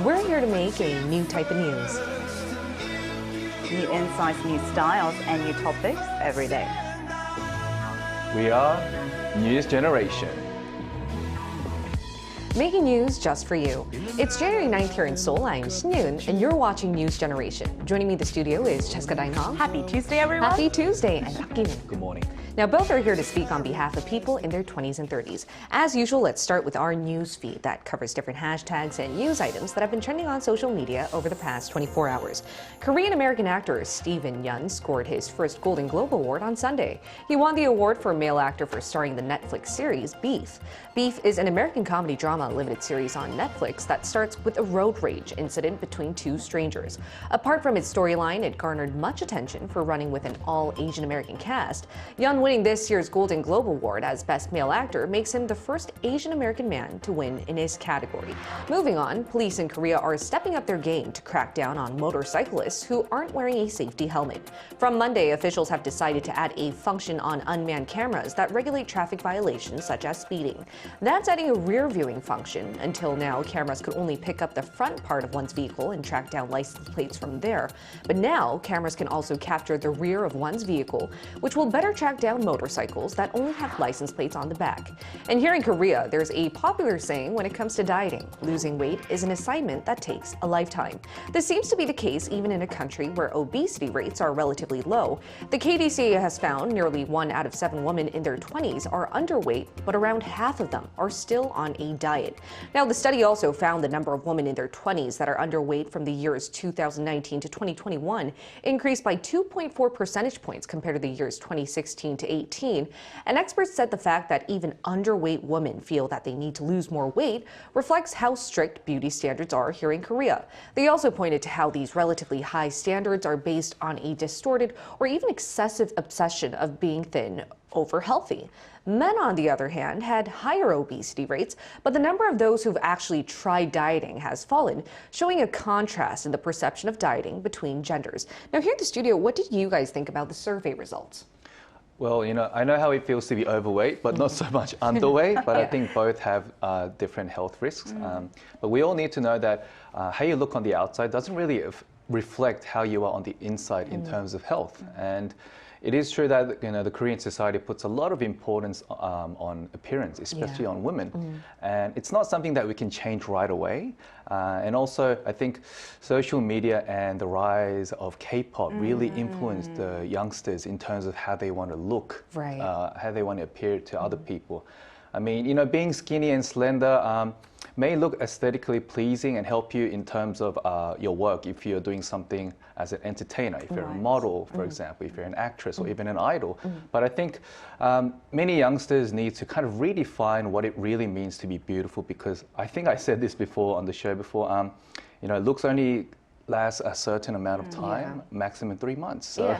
We're here to make a new type of news. New insights, new styles, and new topics every day. We are News Generation. Making news just for you. It's January 9th here in Seoul. I'm Shin-Yoon, and you're watching News Generation. Joining me in the studio is Getsaeng. Happy Tuesday, everyone. Happy Tuesday, and Kim. Good morning. Now, both are here to speak on behalf of people in their 20s and 30s. As usual, let's start with our news feed that covers different hashtags and news items that have been trending on social media over the past 24 hours. Korean-American actor Steven Yeun scored his first Golden Globe Award on Sunday. He won the award for male actor for starring the Netflix series Beef. Beef is an American comedy drama limited series on Netflix that starts with a road rage incident between two strangers. Apart from its storyline, it garnered much attention for running with an all-Asian American cast. Yeun winning this year's Golden Globe Award as Best Male Actor makes him the first Asian American man to win in his category. Moving on, police in Korea are stepping up their game to crack down on motorcyclists who aren't wearing a safety helmet. From Monday, officials have decided to add a function on unmanned cameras that regulate traffic violations such as speeding. That's adding a rear viewing function. Until now, cameras could only pick up the front part of one's vehicle and track down license plates from there. But now, cameras can also capture the rear of one's vehicle, which will better track down motorcycles that only have license plates on the back. And here in Korea, there's a popular saying when it comes to dieting: losing weight is an assignment that takes a lifetime. This seems to be the case even in a country where obesity rates are relatively low. The KDC has found nearly 1 out of 7 women in their 20s are underweight, but around half of them are still on a diet. Now, the study also found the number of women in their 20s that are underweight from the years 2019 to 2021 increased by 2.4 percentage points compared to the years 2016 to 18. And experts said the fact that even underweight women feel that they need to lose more weight reflects how strict beauty standards are here in Korea. They also pointed to how these relatively high standards are based on a distorted or even excessive obsession of being thin over healthy. Men, on the other hand, had higher obesity rates, but the number of those who've actually tried dieting has fallen, showing a contrast in the perception of dieting between genders. Now, here at the studio, what did you guys think about the survey results? Well, I know how it feels to be overweight, but not so much underweight. But I think both have different health risks. But we all need to know that how you look on the outside doesn't really reflect how you are on the inside in terms of health. And it is true that the Korean society puts a lot of importance on appearance, especially on women, and it's not something that we can change right away. And also, I think social media and the rise of K-pop really influenced the youngsters in terms of how they want to look, how they want to appear to other people. I mean, being skinny and slender may look aesthetically pleasing and help you in terms of your work if you're doing something as an entertainer, if you're a model, for example, if you're an actress or even an idol. But I think many youngsters need to kind of redefine what it really means to be beautiful, because I think I said this before on the show before, looks only last a certain amount of time, maximum 3 months. So.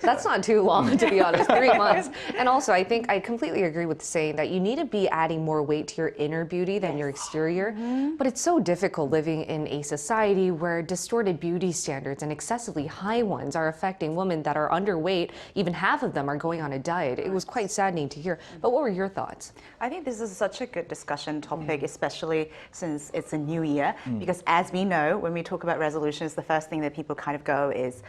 That's not too long, to be honest, 3 months. And also, I think I completely agree with saying that you need to be adding more weight to your inner beauty than your exterior. But it's so difficult living in a society where distorted beauty standards and excessively high ones are affecting women that are underweight. Even half of them are going on a diet. It was quite saddening to hear. But what were your thoughts? I think this is such a good discussion topic, especially since it's a new year. Because as we know, when we talk about resolutions, the first thing that people kind of go is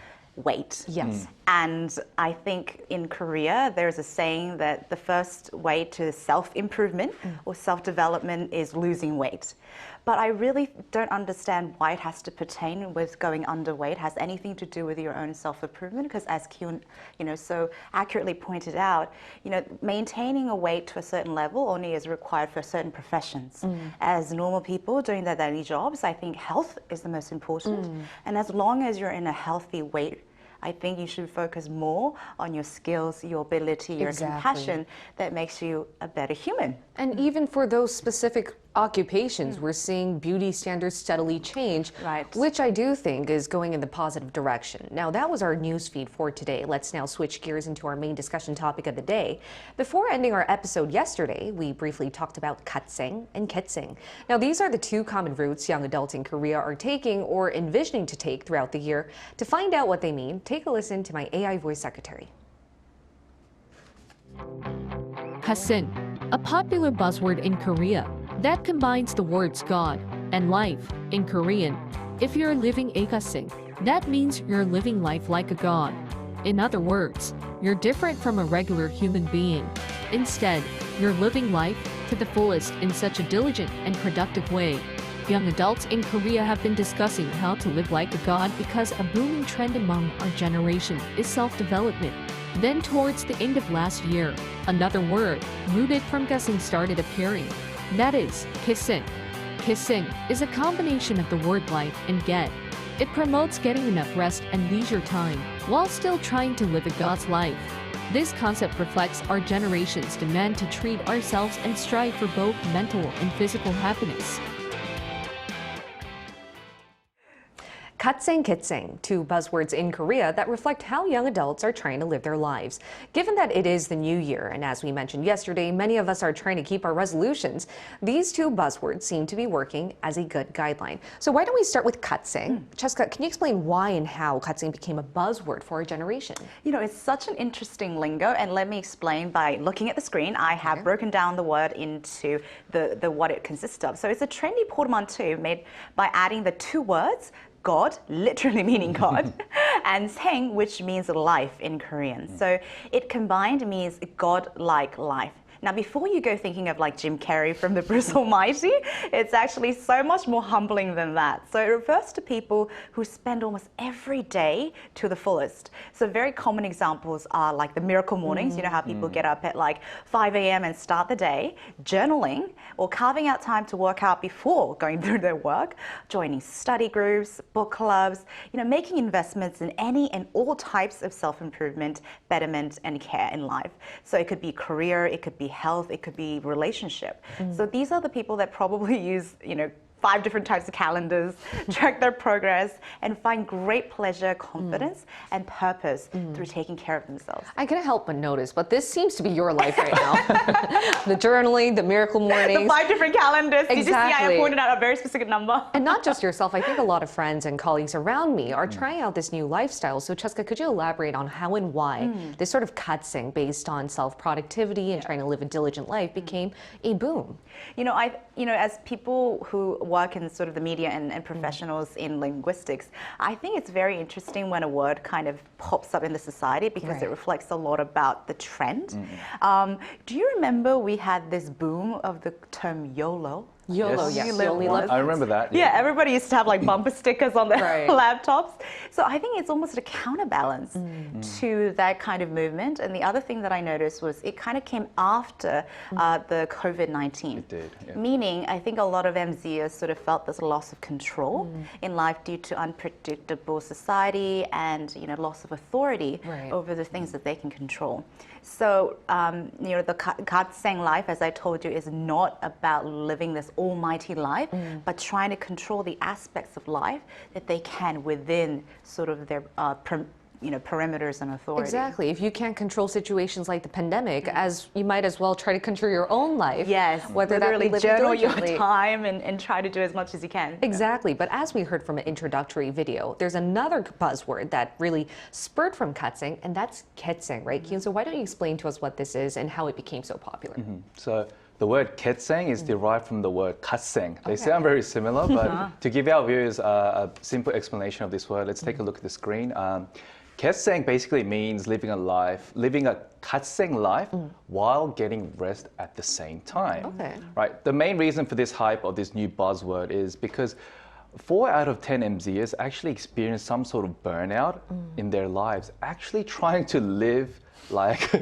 weight. Yes. And I think in Korea, there's a saying that the first way to self-improvement or self-development is losing weight. But I really don't understand why it has to pertain with going underweight. It has anything to do with your own self-improvement, because as Kyun, so accurately pointed out, maintaining a weight to a certain level only is required for certain professions. As normal people doing their daily jobs, I think health is the most important. And as long as you're in a healthy weight, I think you should focus more on your skills, your ability, your compassion that makes you a better human. And even for those specific occupations, we're seeing beauty standards steadily change, which I do think is going in the positive direction. Now, that was our news feed for today. Let's now switch gears into our main discussion topic of the day. Before ending our episode yesterday, we briefly talked about Godsaeng and Getsaeng. Now, these are the two common routes young adults in Korea are taking or envisioning to take throughout the year. To find out what they mean, take a listen to my AI voice secretary. Godsaeng, a popular buzzword in Korea. that combines the words God and life in Korean. If you're living a Godsaeng, that means you're living life like a god. In other words, you're different from a regular human being. Instead, you're living life to the fullest in such a diligent and productive way. Young adults in Korea have been discussing how to live like a god because a booming trend among our generation is self-development. Then towards the end of last year, another word, rooted from Getsaeng, started appearing. That is, Getsaeng. Getsaeng is a combination of the word life and get. It promotes getting enough rest and leisure time, while still trying to live a god's life. This concept reflects our generation's demand to treat ourselves and strive for both mental and physical happiness. Godsaeng, Getsaeng, two buzzwords in Korea that reflect how young adults are trying to live their lives. Given that it is the new year, and as we mentioned yesterday, many of us are trying to keep our resolutions, these two buzzwords seem to be working as a good guideline. So why don't we start with Godsaeng? Cheska, can you explain why and how Godsaeng became a buzzword for our generation? You know, it's such an interesting lingo, and let me explain by looking at the screen. I have broken down the word into the what it consists of. So it's a trendy portmanteau made by adding the two words, God, literally meaning God, and Saeng, which means life in Korean. So it combined means God-like life. Now, before you go thinking of like Jim Carrey from the Bruce Almighty, it's actually so much more humbling than that. So it refers to people who spend almost every day to the fullest. So very common examples are like the miracle mornings, you know how people get up at like 5 a.m. and start the day, journaling, or carving out time to work out before going through their work, joining study groups, book clubs, you know, making investments in any and all types of self-improvement, betterment, and care in life. So it could be career, it could be health, it could be relationship. So these are the people that probably use, you know, 5 different types of calendars, track their progress, and find great pleasure, confidence, and purpose through taking care of themselves. I couldn't help but notice, but this seems to be your life right now. The journaling, the miracle mornings. The 5 different calendars. Exactly. Did you see I pointed out a very specific number? And not just yourself, I think a lot of friends and colleagues around me are trying out this new lifestyle. So Cheska, could you elaborate on how and why this sort of Godsaeng based on self-productivity and trying to live a diligent life became a boom? You know, as people who work in sort of the media and professionals in linguistics, I think it's very interesting when a word kind of pops up in the society because it reflects a lot about the trend. Do you remember we had this boom of the term YOLO? YOLO, yes. You live once. I remember that. Yeah, everybody used to have like bumper stickers on their Right. laptops. So I think it's almost a counterbalance to that kind of movement. And the other thing that I noticed was it kind of came after the COVID-19. It did, yeah. Meaning, I think a lot of MZers sort of felt this loss of control in life due to unpredictable society and, you know, loss of authority over the things that they can control. So, you know, the Godsaeng life, as I told you, is not about living this almighty life, but trying to control the aspects of life that they can within sort of their perimeters and authority. Exactly. If you can't control situations like the pandemic, as you might as well try to control your own life. Yes, whether that literally be journal your diligently. time and try to do as much as you can. Exactly. But as we heard from an introductory video, there's another buzzword that really spurred from Godsaeng, and that's Getsaeng, right, Kyun? So why don't you explain to us what this is and how it became so popular? So the word Getsaeng is derived from the word Godsaeng. They sound very similar, but to give our viewers a simple explanation of this word, let's take a look at the screen. Getsaeng basically means living a Godsaeng life while getting rest at the same time. Okay. Right. The main reason for this hype of this new buzzword is because 4 out of 10 MZers actually experience some sort of burnout in their lives, actually trying to live life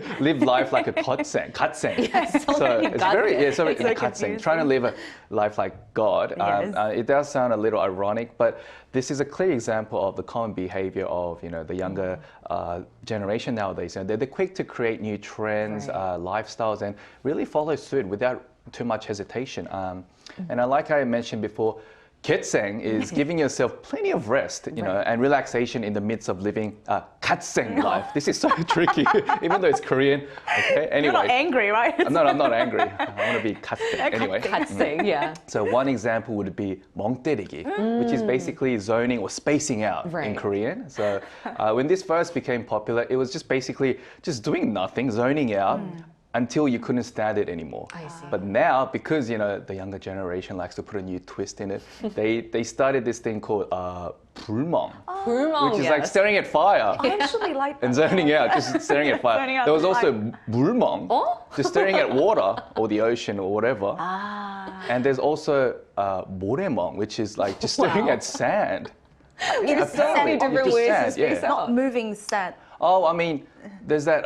like a Godsaeng. Yes, So it's very so Godsaeng, confusing. trying to live a life like God. Yes. It does sound a little ironic, but this is a clear example of the common behavior of the younger generation nowadays. They're quick to create new trends, lifestyles, and really follow suit without too much hesitation. And like I mentioned before, Getsaeng is giving yourself plenty of rest, and relaxation in the midst of living a Godsaeng life. This is so tricky, even though it's Korean. Okay, anyway. You're not angry, right? I'm not angry. I want to be Godsaeng. Anyway. Godsaeng, yeah. So one example would be 멍때리기, which is basically zoning or spacing out in Korean. So when this first became popular, it was just basically just doing nothing, zoning out. until you couldn't stand it anymore. I see. But now, because the younger generation likes to put a new twist in it, they started this thing called 불멍, 불멍, which is like staring at fire. I actually like that. And zoning out, just staring at fire. Zoning out There was the also fire. 물멍, just staring at water or the ocean or whatever. And there's also 모래멍, which is like just staring at sand. There's so many Apparently, different just ways to sand, space yeah. out. Not moving set. Oh, I mean, there's that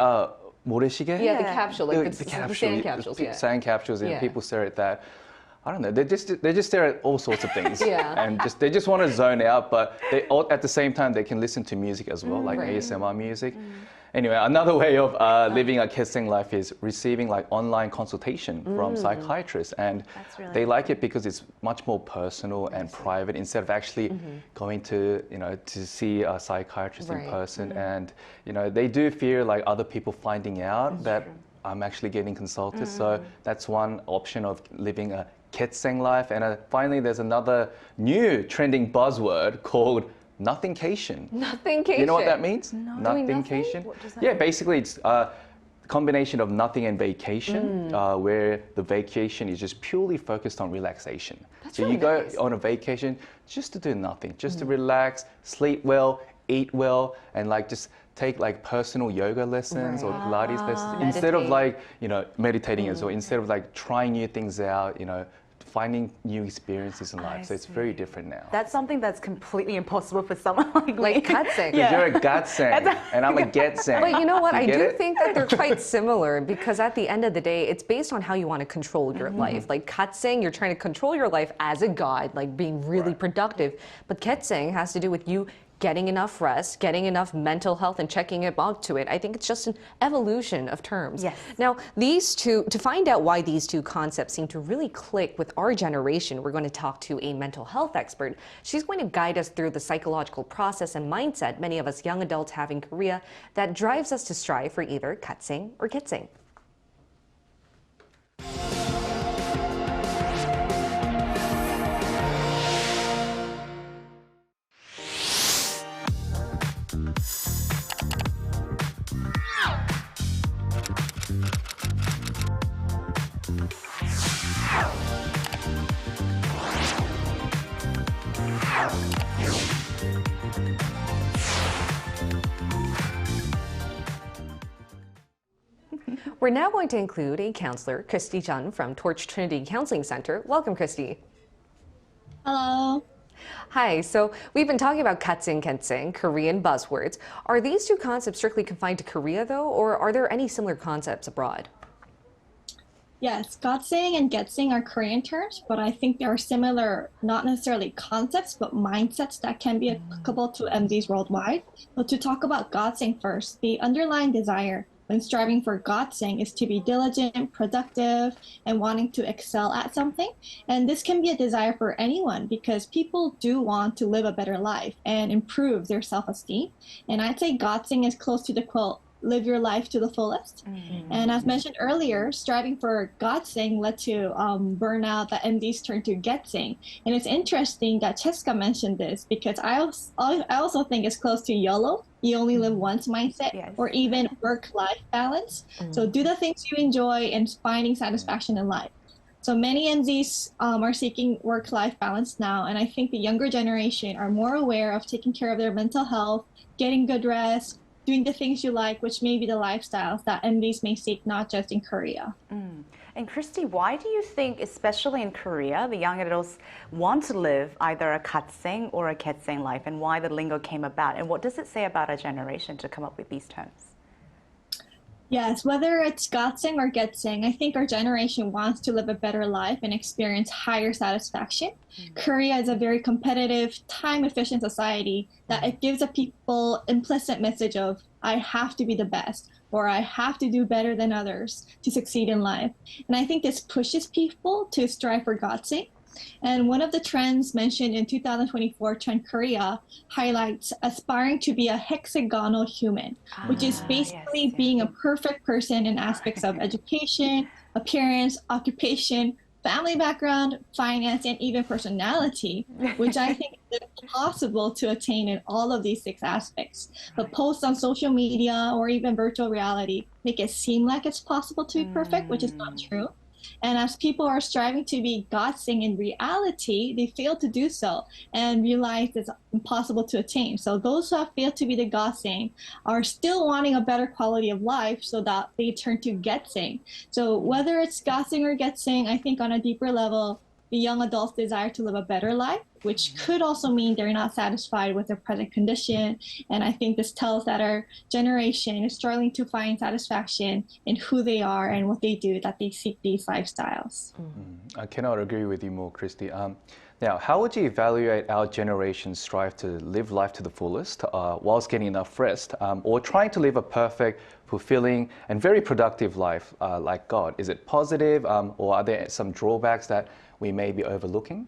모래시계? Yeah, the Yeah. capsule, like the sand capsules. Yeah. Sand capsules, and Yeah. people stare at that. I don't know. They just stare at all sorts of things, Yeah. and they just want to zone out. But they all, at the same time they can listen to music as well, like Right. ASMR music. Anyway, another way of living a Getsaeng life is receiving like online consultation from psychiatrists, and That's really they like it because it's much more personal and private instead of actually going to to see a psychiatrist Right. in person. And they do fear like other people finding out that I'm actually getting consulted. So that's one option of living a Getsaeng life. And finally, there's another new trending buzzword called nothingcation. Nothingcation. You know what that means? Doing nothing? Nothingcation. What does that Yeah, mean? basically it's a combination of nothing and vacation, where the vacation is just purely focused on relaxation. So really you go nice. on a vacation just to do nothing, just to relax, sleep well, eat well, and like just take like personal yoga lessons or Pilates lessons instead of Meditate. like meditating as well. Instead of like trying new things out, finding new experiences in life. So it's very different now. That's something that's completely impossible for someone like me. Like Godsaeng. Because you're a Godsaeng and I'm a Getsaeng. But you know what? I get do it? think that they're quite similar because at the end of the day, it's based on how you want to control your life. Like Godsaeng, you're trying to control your life as a god, like being really productive. But Getsaeng has to do with you getting enough rest, getting enough mental health, and checking up to it. I think it's just an evolution of terms. Yes. Now, these two, to find out why these two concepts seem to really click with our generation, we're going to talk to a mental health expert. She's going to guide us through the psychological process and mindset many of us young adults have in Korea that drives us to strive for either Godsaeng or Getsaeng. We're now going to include a counselor, Christy Jun from Torch Trinity Counseling Center. Welcome, Christy. Hello. Hi, so we've been talking about Godsaeng, Getsaeng, Korean buzzwords. Are these two concepts strictly confined to Korea, though, or are there any similar concepts abroad? Yes, Godsaeng and Getsaeng are Korean terms, but I think there are similar, not necessarily concepts, but mindsets that can be applicable to MZs worldwide. So to talk about Godsaeng first, the underlying desire when striving for Godsaeng is to be diligent, productive, and wanting to excel at something. And this can be a desire for anyone because people do want to live a better life and improve their self-esteem. And I'd say Godsaeng is close to the quote, live your life to the fullest. And as mentioned earlier, striving for Godsaeng led to burnout that MDs turned to Getsaeng. And it's interesting that Cheska mentioned this because I also think it's close to YOLO, you only live once mindset, Yes. or even work-life balance. So do the things you enjoy and finding satisfaction in life. So many MZs are seeking work-life balance now, and I think the younger generation are more aware of taking care of their mental health, getting good rest, doing the things you like, which may be the lifestyles that MZs may seek not just in Korea. And Christy, why do you think, especially in Korea, the young adults want to live either a Godsaeng or a Getsaeng life, and why the lingo came about? And what does it say about our generation to come up with these terms? Yes, whether it's Godsaeng or Getsaeng, I think our generation wants to live a better life and experience higher satisfaction. Korea is a very competitive, time-efficient society that it gives a people implicit message of, I have to be the best, or I have to do better than others to succeed in life. And I think this pushes people to strive for Godsaeng. And one of the trends mentioned in 2024 Trend Korea highlights aspiring to be a hexagonal human, which is basically being a perfect person in aspects of education, appearance, occupation, family background, finance, and even personality, which I think is impossible to attain in all of these 6 aspects. But posts on social media or even virtual reality make it seem like it's possible to be perfect, which is not true. And as people are striving to be Godsaeng in reality, they fail to do so and realize it's impossible to attain. So those who have failed to be the Godsaeng are still wanting a better quality of life, so that they turn to Getsaeng. So whether it's Godsaeng or Getsaeng, I think on a deeper level, the young adults desire to live a better life, which could also mean they're not satisfied with their present condition. And I think this tells that our generation is struggling to find satisfaction in who they are and what they do, that they seek these lifestyles. I cannot agree with you more, Christy. Now, how would you evaluate our generation's strive to live life to the fullest whilst getting enough rest, or trying to live a perfect, fulfilling, and very productive life like God? Is it positive, or are there some drawbacks that we may be overlooking?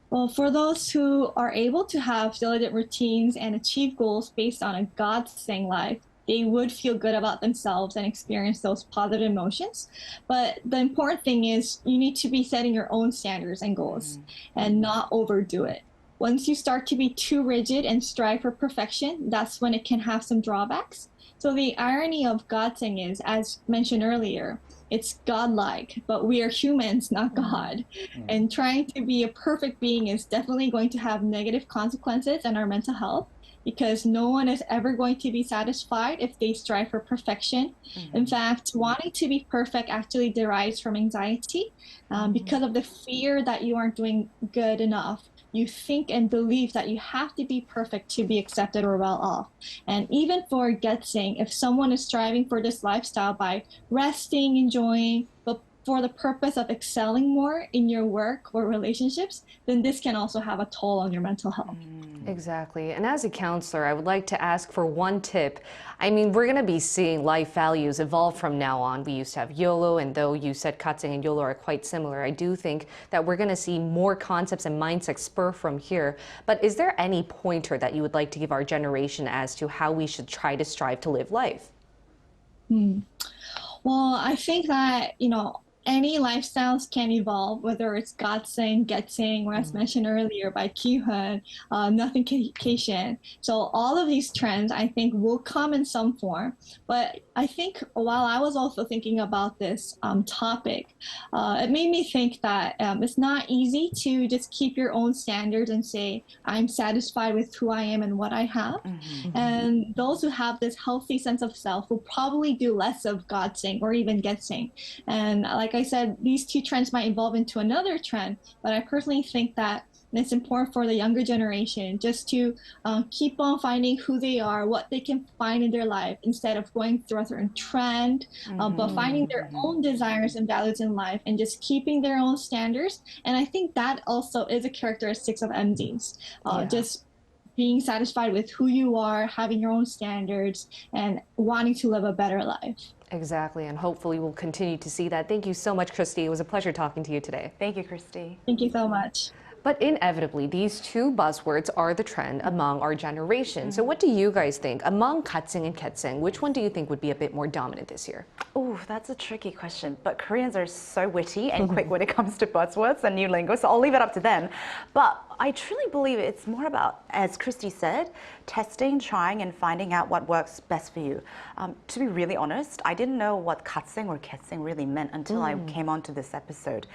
Well, for those who are able to have diligent routines and achieve goals based on a Godsaeng life, they would feel good about themselves and experience those positive emotions. But the important thing is you need to be setting your own standards and goals and not overdo it. Once you start to be too rigid and strive for perfection, that's when it can have some drawbacks. So the irony of Godsaeng is, as mentioned earlier, it's godlike, but we are humans, not God. And trying to be a perfect being is definitely going to have negative consequences on our mental health, because no one is ever going to be satisfied if they strive for perfection. In fact, wanting to be perfect actually derives from anxiety because of the fear that you aren't doing good enough. You think and believe that you have to be perfect to be accepted or well off. And even for Getsaeng, if someone is striving for this lifestyle by resting, enjoying, but for the purpose of excelling more in your work or relationships, then this can also have a toll on your mental health. Exactly. And as a counselor, I would like to ask for one tip. I mean, we're going to be seeing life values evolve from now on. We used to have YOLO, and though you said Godsaeng and YOLO are quite similar, I do think that we're going to see more concepts and mindsets spur from here. But is there any pointer that you would like to give our generation as to how we should try to strive to live life? Well, I think that, any lifestyles can evolve, whether it's Godsaeng, Getsaeng, or as mentioned earlier by Ki-hun, nothingification. So all of these trends, I think, will come in some form. But I think while I was also thinking about this topic, it made me think that it's not easy to just keep your own standards and say, I'm satisfied with who I am and what I have. And those who have this healthy sense of self will probably do less of Godsaeng or even Getsaeng. And like I said, these 2 trends might evolve into another trend, but I personally think that it's important for the younger generation just to keep on finding who they are, what they can find in their life, instead of going through a certain trend, but finding their own desires and values in life and just keeping their own standards. And I think that also is a characteristic of MZs, just being satisfied with who you are, having your own standards, and wanting to live a better life. Exactly, and hopefully we'll continue to see that. Thank you so much, Christy. It was a pleasure talking to you today. Thank you, Christy. Thank you so much. But inevitably, these 2 buzzwords are the trend among our generation. So what do you guys think? Among Godsaeng and Getsaeng, which one do you think would be a bit more dominant this year? Oh, that's a tricky question. But Koreans are so witty and quick when it comes to buzzwords and new lingo, so I'll leave it up to them. But I truly believe it's more about, as Christy said, testing, trying, and finding out what works best for you. To be really honest, I didn't know what Godsaeng or Getsaeng really meant until I came onto this episode.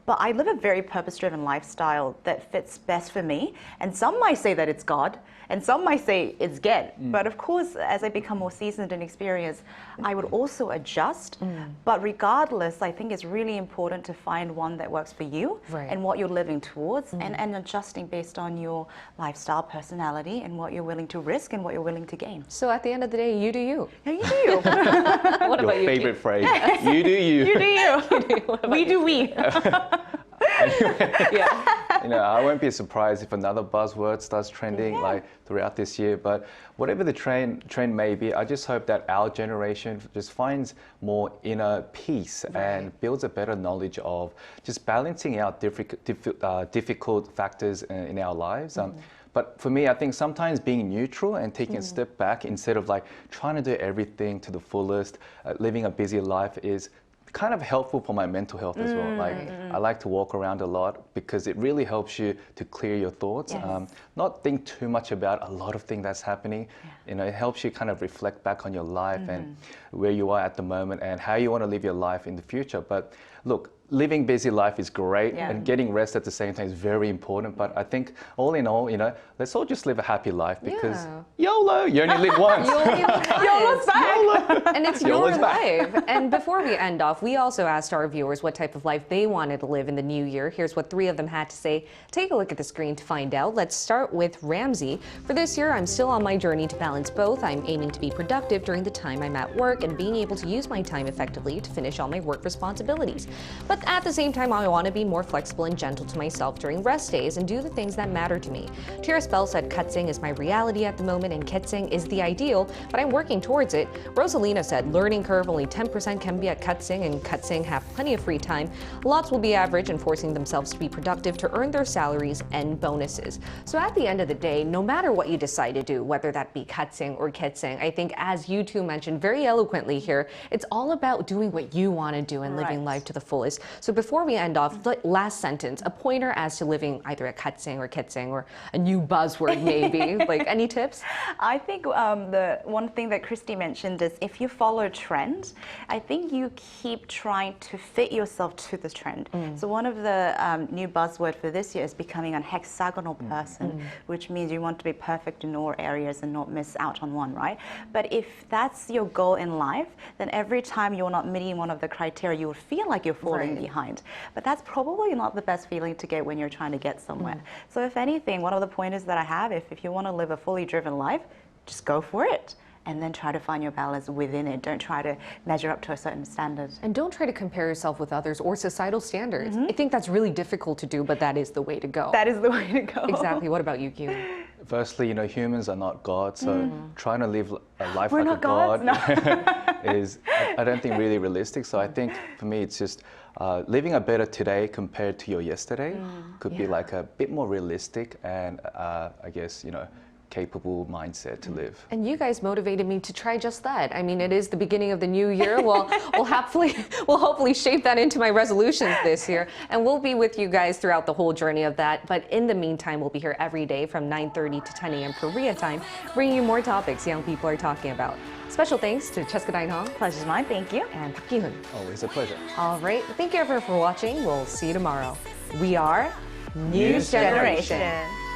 But I live a very purpose-driven lifestyle that fits best for me. And some might say that it's God, and some might say it's Get. But of course, as I become more seasoned and experienced, I would also adjust. But regardless, I think it's really important to find one that works for you and what you're living towards, and adjusting based on your lifestyle, personality, and what you're willing to risk and what you're willing to gain. So at the end of the day, you do you. Yeah, you do you. What Your about you, favorite Keith? phrase, you do you. You do you. We do we. I won't be surprised if another buzzword starts trending like throughout this year. But whatever the trend may be, I just hope that our generation just finds more inner peace and builds a better knowledge of just balancing out difficult factors in our lives. But for me, I think sometimes being neutral and taking a step back instead of like trying to do everything to the fullest, living a busy life is kind of helpful for my mental health as well. Like I like to walk around a lot because it really helps you to clear your thoughts, not think too much about a lot of things that's happening. You know, it helps you kind of reflect back on your life and where you are at the moment and how you want to live your life in the future. But look, living busy life is great and getting rest at the same time is very important. But I think all in all, you know, let's all just live a happy life because YOLO, you only live once. YOLO's back. And it's your YOLO's back. life. And before we end off, we also asked our viewers what type of life they wanted to live in the new year. Here's what 3 of them had to say. Take a look at the screen to find out. Let's start with Ramsey. For this year, I'm still on my journey to balance both. I'm aiming to be productive during the time I'm at work and being able to use my time effectively to finish all my work responsibilities. But at the same time, I want to be more flexible and gentle to myself during rest days and do the things that matter to me. Tira Spell said Godsaeng is my reality at the moment and Getsaeng is the ideal, but I'm working towards it. Rosalina said learning curve only 10% can be at Godsaeng and Godsaeng have plenty of free time. Lots will be average and forcing themselves to be productive to earn their salaries and bonuses. So at the end of the day, no matter what you decide to do, whether that be Godsaeng or Getsaeng, I think as you two mentioned very eloquently here, it's all about doing what you want to do and living life to the fullest. So before we end off, last sentence, a pointer as to living either at Godsaeng or Getsaeng or a new buzzword maybe. Like any tips? I think the one thing that Christy mentioned is if you follow a trend, I think you keep trying to fit yourself to the trend. So one of the new buzzword for this year is becoming a hexagonal person, which means you want to be perfect in all areas and not miss out on one, right? But if that's your goal in life, then every time you're not meeting one of the criteria, you will feel like you're falling behind. But that's probably not the best feeling to get when you're trying to get somewhere. So if anything, one of the pointers that I have, if you want to live a fully driven life, just go for it. And then try to find your balance within it. Don't try to measure up to a certain standard. And don't try to compare yourself with others or societal standards. I think that's really difficult to do, but that is the way to go. That is the way to go. Exactly. What about you, Q? Firstly, you know, humans are not God, so trying to live a life We're like a not God is, I don't think, really realistic. So I think for me, it's just living a better today compared to your yesterday could be like a bit more realistic and I guess, you know, capable mindset to live. And you guys motivated me to try just that. I mean, it is the beginning of the new year. We'll hopefully shape that into my resolutions this year. And we'll be with you guys throughout the whole journey of that. But in the meantime, we'll be here every day from 9:30 to 10 a.m. Korea time, bringing you more topics young people are talking about. Special thanks to Cheska Dainhong. Pleasure's mine, thank you. And Park Ki-hun. Always a pleasure. All right. Thank you everyone for watching. We'll see you tomorrow. We are News Generation.